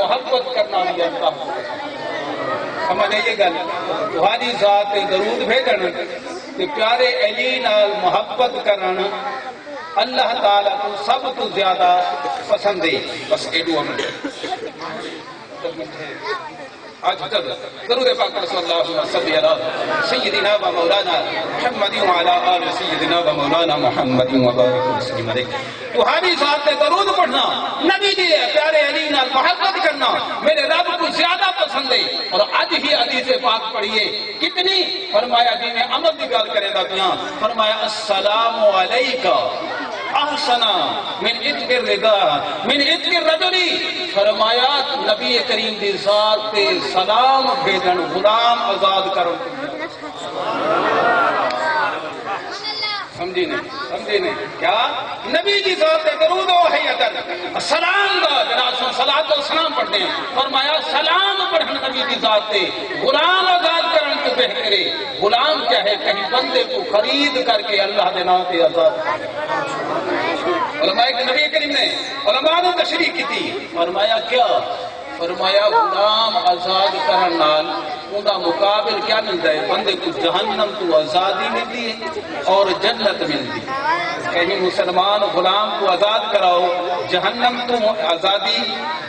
محبت کرنا بھی اللہ کو سمجھ آئیے گل تہاڈی ذات تے درود بھیجن تے پیارے علی نال محبت کرنا اللہ تعالیٰ کو سب تو زیادہ پسند ہے بس ایڈو آج تک درود پاک صلی اللہ علیہ وسلم سیدنا و مولانا محمد وعلا آل سیدنا و مولانا محمد وبارک وسلم علیہ تہاڈی ذات تے درود پڑھنا نبی جی پیارے علی نال محبت کرنا میرے رب کو زیادہ پسند ہے اور آج ہی حدیث پاک پڑھیے کتنی فرمایا جی میں عمل دی گل کرے دا پیاں فرمایا السلام علیکہ احسنا من عتق الرضا من عتق الرجلی فرمایا نبی کریم دی ذات تے سلام بھیجن غلام آزاد کرو سمجھی نہیں کیا نبی جی ذات درود و حیاتن سلام دا جناب صلاۃ و سلام پڑھتے ہیں فرمایا سلام پڑھن نبی جی ذات تے غلام آزاد کرن تو بہترے غلام کیا ہے کہیں بندے کو خرید کر کے اللہ دے نام پہ آزاد علماء نبی کریم نے علماء نے تشریح کی تھی فرمایا کیا فرمایا غلام آزاد کرن نال اوندا مقابل کیا ملتا ہے بندے کو جہنم تو آزادی ملتی ہے اور جنت ملتی ہے کہیں مسلمان غلام کو آزاد کراؤ جہنم تو آزادی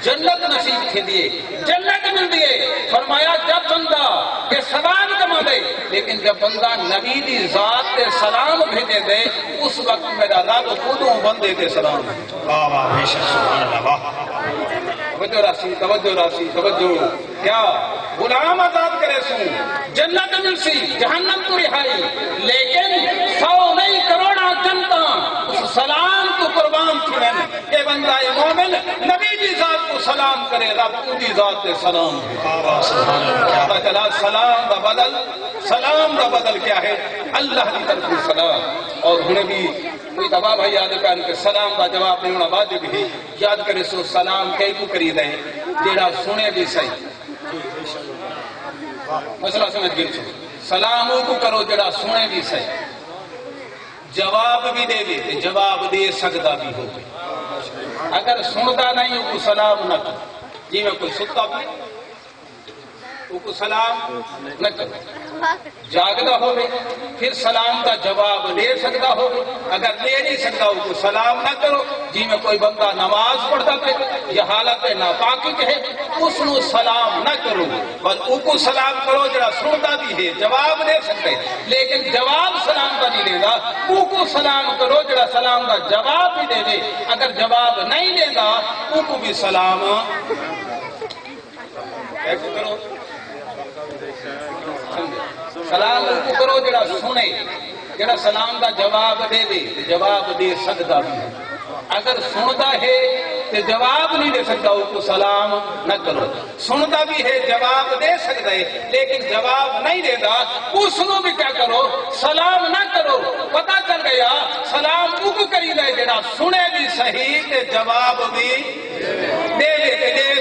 جنت نصیب تھی دیئے جنت ملتی ہے فرمایا جب بندہ یہ ثواب کما دے لیکن جب بندہ نبی دی ذات تے سلام بھیجے دے اس وقت میرا رب خودوں بندے تے سلام واہ واہ بے شک سبحان اللہ واہ توجہ توجہ کیا غلام آزاد کرے سوں جنت ملسی جہنم تو رہائی لیکن 100 نہیں کروڑا جنتا اس سلام کو قربان چھوڑن اے بندہ مومن نبی دی ذات کو سلام کرے رب کو دی ذات سے سلام پتہ چلا سلام دا بدل کیا ہے اللہ کی طرف سلام اور انہیں بھی کوئی دبا بھائی یاد کریں کہ سلام دا جواب نہیں ہونا واجب ہی یاد کرے سو سلام کئی کو کری دے جیڑا سنے بھی صحیح مسئلہ سمجھ گئے سو سلام کو کرو جیڑا سنے بھی صحیح جواب بھی دے دے جواب دے سکتا بھی ہو اگر سنتا نہیں ہو کو سلام نہ کرو جی میں کوئی ستا بھی کو سلام نہ کرو جاگتا ہو پھر سلام کا جواب دے سکتا ہو اگر دے نہیں سکتا ہو تو سلام نہ کرو جی میں کوئی بندہ نماز پڑھتا ہے یا حالت ناپاکی ہے اس نو سلام نہ کرو بس او کو سلام کرو جڑا سنتا بھی ہے جواب دے سکتے لیکن جواب سلام کا نہیں دے گا او کو سلام کرو جڑا سلام کا جواب بھی دے دے اگر جواب نہیں دے گا او کو بھی سلام کرو سلام کو کرو جڑا سنے جڑا سلام دا جواب دے دے جواب دے سکتا بھی اگر سنتا ہے تو جواب نہیں دے سکتا اس کو سلام نہ کرو سنتا بھی ہے جواب دے سکتا ہے لیکن جواب نہیں دے گا اس کو بھی کیا کرو سلام نہ کرو پتہ چل گیا سلام کو کری دے جڑا سنے بھی صحیح تے جواب بھی دے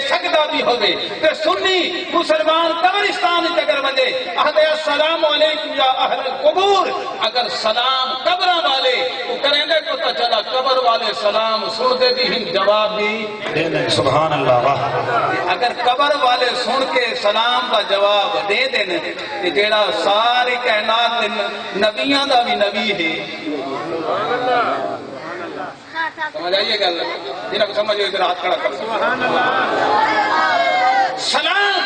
سکتا بھی ہوگے تے سنی مسلمان قبرستان اگر بندے اہدے السلام علیکم یا اہل القبور اگر سلام قبر والے وہ کریں گے تو چلا قبر والے سلام سن دے بھی ہم جواب بھی سبحان اللہ واہ اگر قبر والے سن کے سلام کا جواب دے دیں کہ جیڑا ساری کائنات نبیاں دا بھی نبی ہے سمجھ آئیے گا جنہاں کو سمجھو ادھر ہاتھ کھڑا کر سلام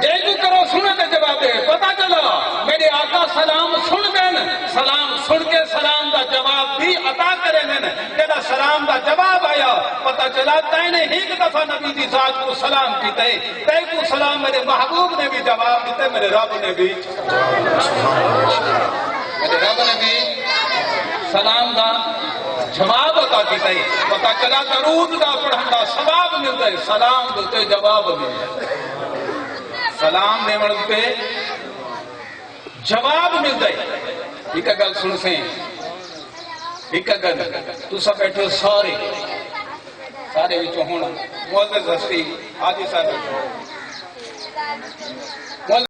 جیسو کرو سنتے جواب دے پتا چلا میرے آقا سلام سن دیں سلام سن کے سلام دا جواب بھی عطا کرے دیں جیسا سلام دا جواب آیا پتا چلا تینے ایک دفعہ نبی دی ذات کو سلام کیتے تے کو سلام میرے محبوب نے بھی جواب دیتے میرے رب نے بھی سلام دا جواب عطا کیتا ہے پتا چلا درود دا پڑھن دا ثواب ملتا ہے سلام دے جواب ملتا ہے سلام دے پہ جواب ملتا ہے ایک گل سن سے ایک گل تو سب بیٹھے سارے وچوں ہونا معزز ہستی حاجی صاحب